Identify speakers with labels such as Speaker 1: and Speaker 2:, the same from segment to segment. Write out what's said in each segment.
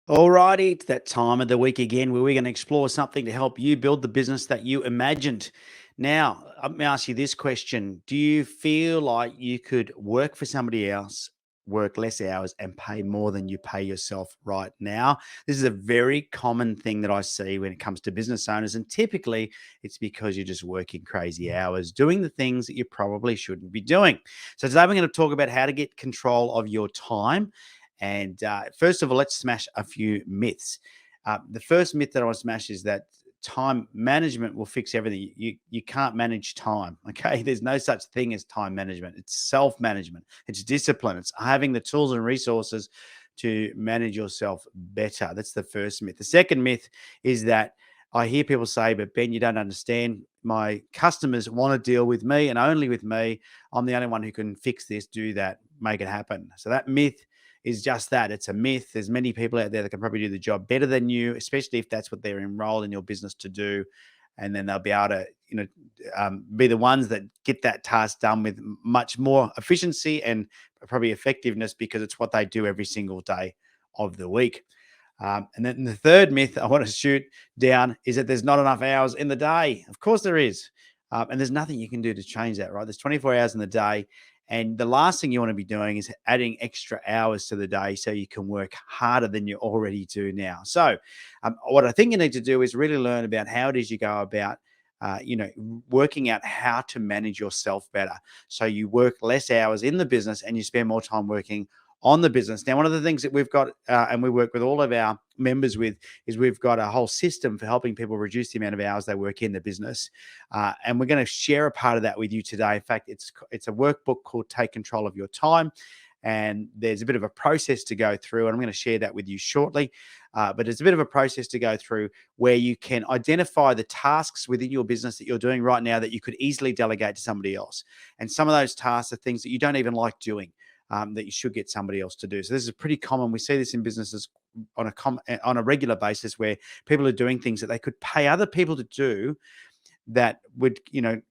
Speaker 1: Alrighty, it's that time of the week again where we're going to explore something to help you build the business that you imagined. Now, let me ask you this question. Do you feel like you could work for somebody else, work less hours, and pay more than you pay yourself right now? This is a very common thing that I see when it comes to business owners. And typically, it's because you're just working crazy hours, doing the things that you probably shouldn't be doing. So, today we're going to talk about how to get control of your time and first of all, let's smash a few myths. The first myth that I want to smash is that time management will fix everything. You can't manage time. Okay, there's no such thing as time management. It's self management. It's discipline. It's having the tools and resources to manage yourself better. That's the first myth. The second myth is that I hear people say, "But Ben, you don't understand. My customers want to deal with me and only with me. I'm the only one who can fix this, do that, make it happen." So that myth is just that. It's a myth. There's many people out there that can probably do the job better than you, especially if that's what they're enrolled in your business to do. And then they'll be able to, be the ones that get that task done with much more efficiency and probably effectiveness because it's what they do every single day of the week. And then the third myth I want to shoot down is that there's not enough hours in the day. Of course, there is. And there's nothing you can do to change that, right? There's 24 hours in the day. And the last thing you want to be doing is adding extra hours to the day so you can work harder than you already do now. So, what I think you need to do is really learn about how it is you go about, working out how to manage yourself better. So you work less hours in the business and you spend more time working on the business. Now, one of the things that we've got, and we work with all of our members with, is we've got a whole system for helping people reduce the amount of hours they work in the business. And we're going to share a part of that with you today. In fact, it's a workbook called Take Control of Your Time. And there's a bit of a process to go through, and I'm going to share that with you shortly. But it's a bit of a process to go through where you can identify the tasks within your business that you're doing right now that you could easily delegate to somebody else. And some of those tasks are things that you don't even like doing. That you should get somebody else to do. So this is pretty common. We see this in businesses on a regular basis where people are doing things that they could pay other people to do that would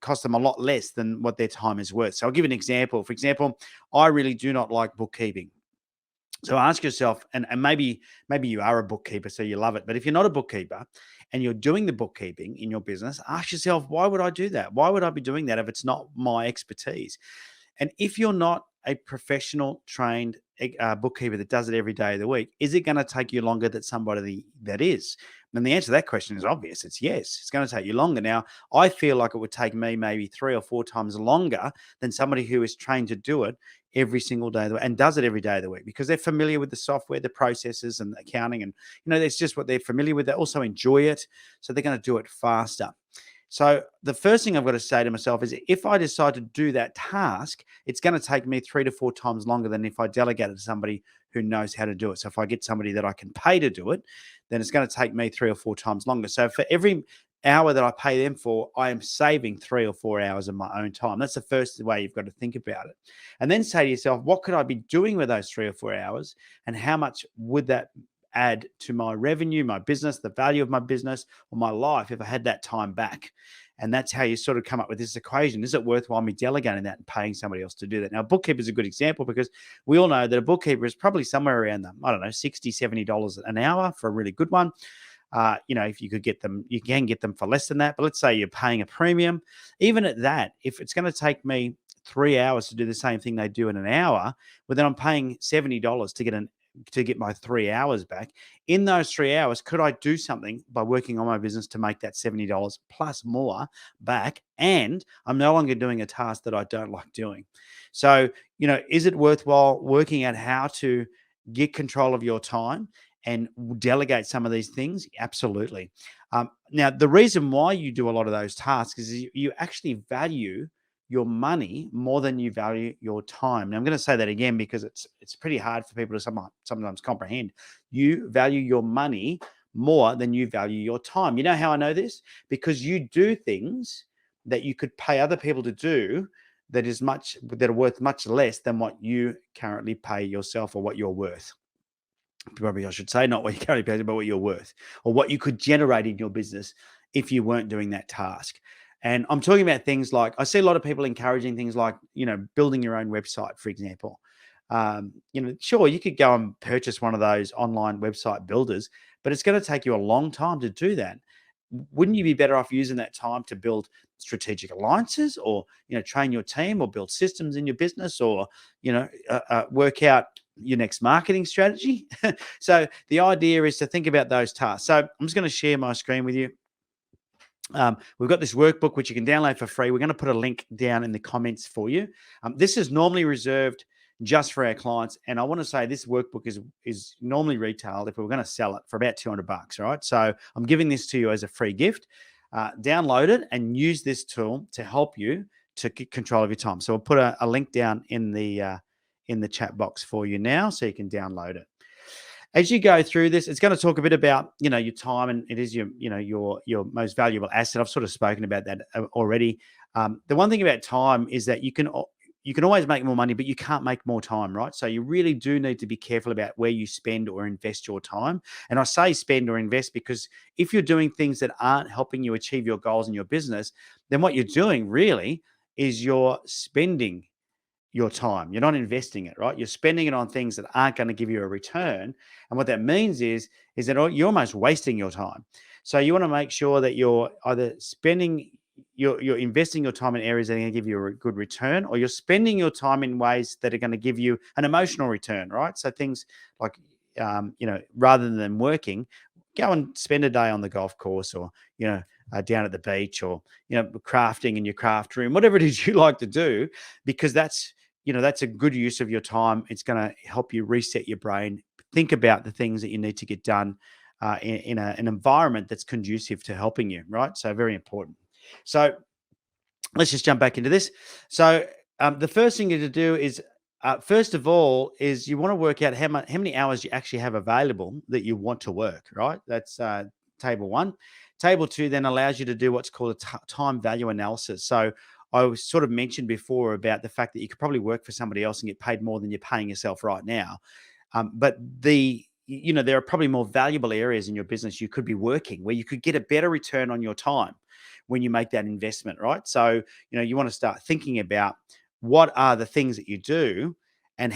Speaker 1: cost them a lot less than what their time is worth. So I'll give you an example. For example, I really do not like bookkeeping. So ask yourself, and maybe you are a bookkeeper, so you love it. But if you're not a bookkeeper and you're doing the bookkeeping in your business, ask yourself, why would I do that? Why would I be doing that if it's not my expertise? And if you're not a professional trained bookkeeper that does it every day of the week, is it going to take you longer than somebody that is? And the answer to that question is obvious. It's yes. It's going to take you longer. Now, I feel like it would take me maybe 3 or 4 times longer than somebody who is trained to do it every single day of the week and does it every day of the week because they're familiar with the software, the processes, and the accounting. And, that's just what they're familiar with. They also enjoy it. So they're going to do it faster. So the first thing I've got to say to myself is if I decide to do that task, it's going to take me 3 to 4 times longer than if I delegate it to somebody who knows how to do it. So if I get somebody that I can pay to do it, then it's going to take me 3 or 4 times longer. So for every hour that I pay them for, I am saving 3 or 4 hours of my own time. That's the first way you've got to think about it. And then say to yourself, what could I be doing with those 3 or 4 hours and how much would that add to my revenue, my business, the value of my business, or my life if I had that time back? And that's how you sort of come up with this equation. Is it worthwhile me delegating that and paying somebody else to do that? Now, a bookkeeper is a good example because we all know that a bookkeeper is probably somewhere around the, I don't know, $60, $70 an hour for a really good one. If you could get them, you can get them for less than that. But let's say you're paying a premium. Even at that, if it's going to take me 3 hours to do the same thing they do in an hour, well, then I'm paying $70 to get my 3 hours back. In those 3 hours, could I do something by working on my business to make that $70 plus more back? And I'm no longer doing a task that I don't like doing. So, is it worthwhile working out how to get control of your time and delegate some of these things? Absolutely. Now, the reason why you do a lot of those tasks is you actually value your money more than you value your time. Now, I'm going to say that again because it's pretty hard for people to sometimes comprehend. You value your money more than you value your time. You know how I know this? Because you do things that you could pay other people to do that are worth much less than what you currently pay yourself or what you're worth. Probably I should say not what you currently pay, but what you're worth or what you could generate in your business if you weren't doing that task. And I'm talking about things like I see a lot of people encouraging things like, building your own website, for example. Sure, you could go and purchase one of those online website builders, but it's going to take you a long time to do that. Wouldn't you be better off using that time to build strategic alliances, or train your team, or build systems in your business, or work out your next marketing strategy? So the idea is to think about those tasks. So I'm just going to share my screen with you. We've got this workbook which you can download for free. We're going to put a link down in the comments for you. This is normally reserved just for our clients, and I want to say this workbook is normally retailed, if we were going to sell it, for about $200. Right, so I'm giving this to you as a free gift. Download it and use this tool to help you to get control of your time. So I'll put a link down in the chat box for you now, so you can download it. As you go through this, it's going to talk a bit about, your time, and it is your most valuable asset. I've sort of spoken about that already. The one thing about time is that you can always make more money, but you can't make more time, right? So you really do need to be careful about where you spend or invest your time. And I say spend or invest because if you're doing things that aren't helping you achieve your goals in your business, then what you're doing really is you're spending your time. You're not investing it, right? You're spending it on things that aren't going to give you a return. And what that means is that you're almost wasting your time. So you want to make sure that you're either you're investing your time in areas that are going to give you a good return, or you're spending your time in ways that are going to give you an emotional return, right? So things like, rather than working, go and spend a day on the golf course, or, down at the beach, or, crafting in your craft room, whatever it is you like to do, because that's a good use of your time. It's going to help you reset your brain, think about the things that you need to get done in an environment that's conducive to helping you, right? So very important. So let's just jump back into this. So the first thing to do is, first of all, is you want to work out how many hours you actually have available that you want to work, right? That's table one. Table two then allows you to do what's called a time value analysis. So I was sort of mentioned before about the fact that you could probably work for somebody else and get paid more than you're paying yourself right now. But there are probably more valuable areas in your business you could be working where you could get a better return on your time when you make that investment, right? So, you want to start thinking about what are the things that you do, and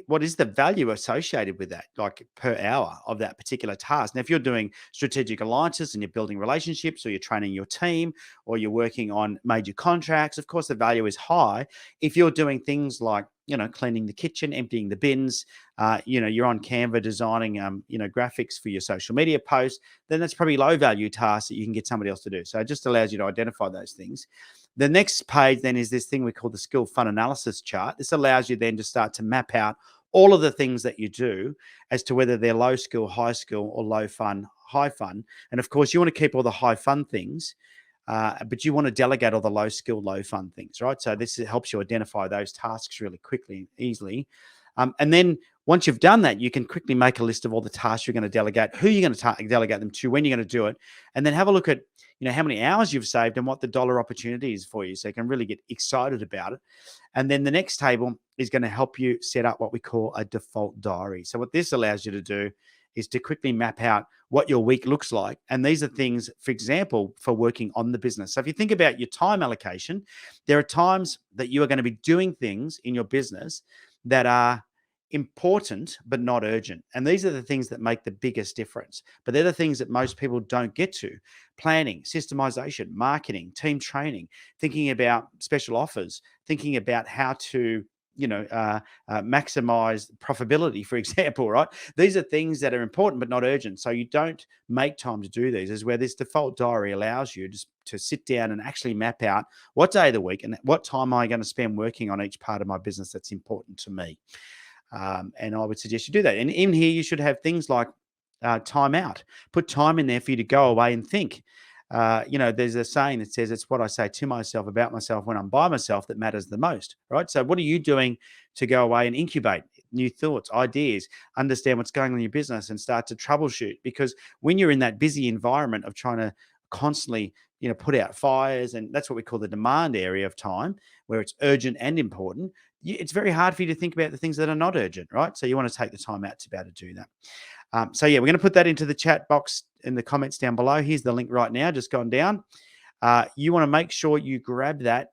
Speaker 1: what is the value associated with that, like per hour of that particular task. Now, if you're doing strategic alliances and you're building relationships, or you're training your team, or you're working on major contracts, of course, the value is high. If you're doing things like, cleaning the kitchen, emptying the bins, you're on Canva designing, graphics for your social media posts, then that's probably low value tasks that you can get somebody else to do. So it just allows you to identify those things. The next page then is this thing we call the skill fun analysis chart. This allows you then to start to map out all of the things that you do as to whether they're low skill, high skill, or low fun, high fun. And of course, you want to keep all the high fun things, but you want to delegate all the low skill, low fun things, right? So this helps you identify those tasks really quickly and easily. And then once you've done that, you can quickly make a list of all the tasks you're going to delegate, who you're going to delegate them to, when you're going to do it, and then have a look at how many hours you've saved and what the dollar opportunity is for you, so you can really get excited about it. And then the next table is going to help you set up what we call a default diary. So what this allows you to do is to quickly map out what your week looks like. And these are things, for example, for working on the business. So if you think about your time allocation, there are times that you are going to be doing things in your business that are important but not urgent. And these are the things that make the biggest difference. But they're the things that most people don't get to. Planning, systemization, marketing, team training, thinking about special offers, thinking about how to maximize profitability, for example, right? These are things that are important but not urgent. So you don't make time to do these. Is where this default diary allows you to sit down and actually map out what day of the week and what time am I going to spend working on each part of my business that's important to me. And I would suggest you do that. And in here, you should have things like time out. Put time in there for you to go away and think. There's a saying that says, it's what I say to myself about myself when I'm by myself that matters the most, right? So what are you doing to go away and incubate new thoughts, ideas, understand what's going on in your business, and start to troubleshoot? Because when you're in that busy environment of trying to constantly, put out fires, and that's what we call the demand area of time, where it's urgent and important, it's very hard for you to think about the things that are not urgent, right? So you want to take the time out to be able to do that. We're going to put that into the chat box in the comments down below. Here's the link right now, just gone down. You want to make sure you grab that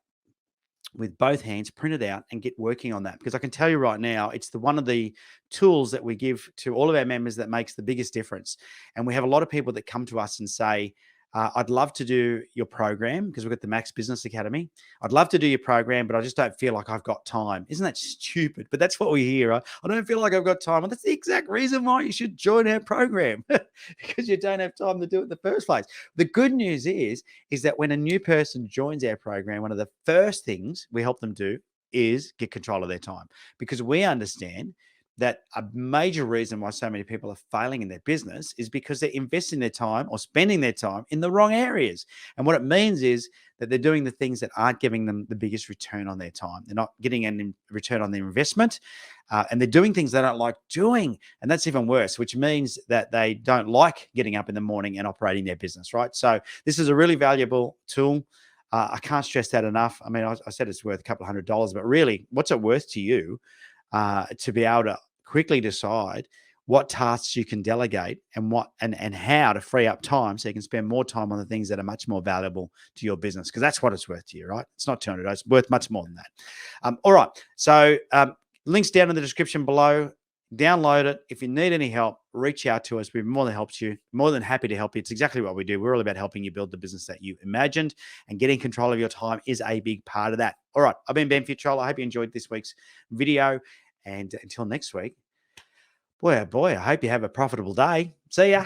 Speaker 1: with both hands, print it out and get working on that. Because I can tell you right now, it's one of the tools that we give to all of our members that makes the biggest difference. And we have a lot of people that come to us and say, I'd love to do your program because we've got the Max Business Academy. I'd love to do your program, but I just don't feel like I've got time. Isn't that stupid? But that's what we hear. I don't feel like I've got time. Well, that's the exact reason why you should join our program because you don't have time to do it in the first place. The good news is that when a new person joins our program, one of the first things we help them do is get control of their time, because we understand that a major reason why so many people are failing in their business is because they're investing their time or spending their time in the wrong areas. And what it means is that they're doing the things that aren't giving them the biggest return on their time. They're not getting a return on their investment, and they're doing things they don't like doing. And that's even worse, which means that they don't like getting up in the morning and operating their business, right? So this is a really valuable tool. I can't stress that enough. I mean, I said it's worth a couple of $100, but really, what's it worth to you to be able to quickly decide what tasks you can delegate and what and how to free up time so you can spend more time on the things that are much more valuable to your business, because that's what it's worth to you, right? It's not $200. It's worth much more than that. All right. So links down in the description below. Download it. If you need any help, reach out to us. We're more than happy to help you. It's exactly what we do. We're all about helping you build the business that you imagined, and getting control of your time is a big part of that. All right. I've been Ben Futrell. I hope you enjoyed this week's video. And until next week, boy, oh boy, I hope you have a profitable day. See ya.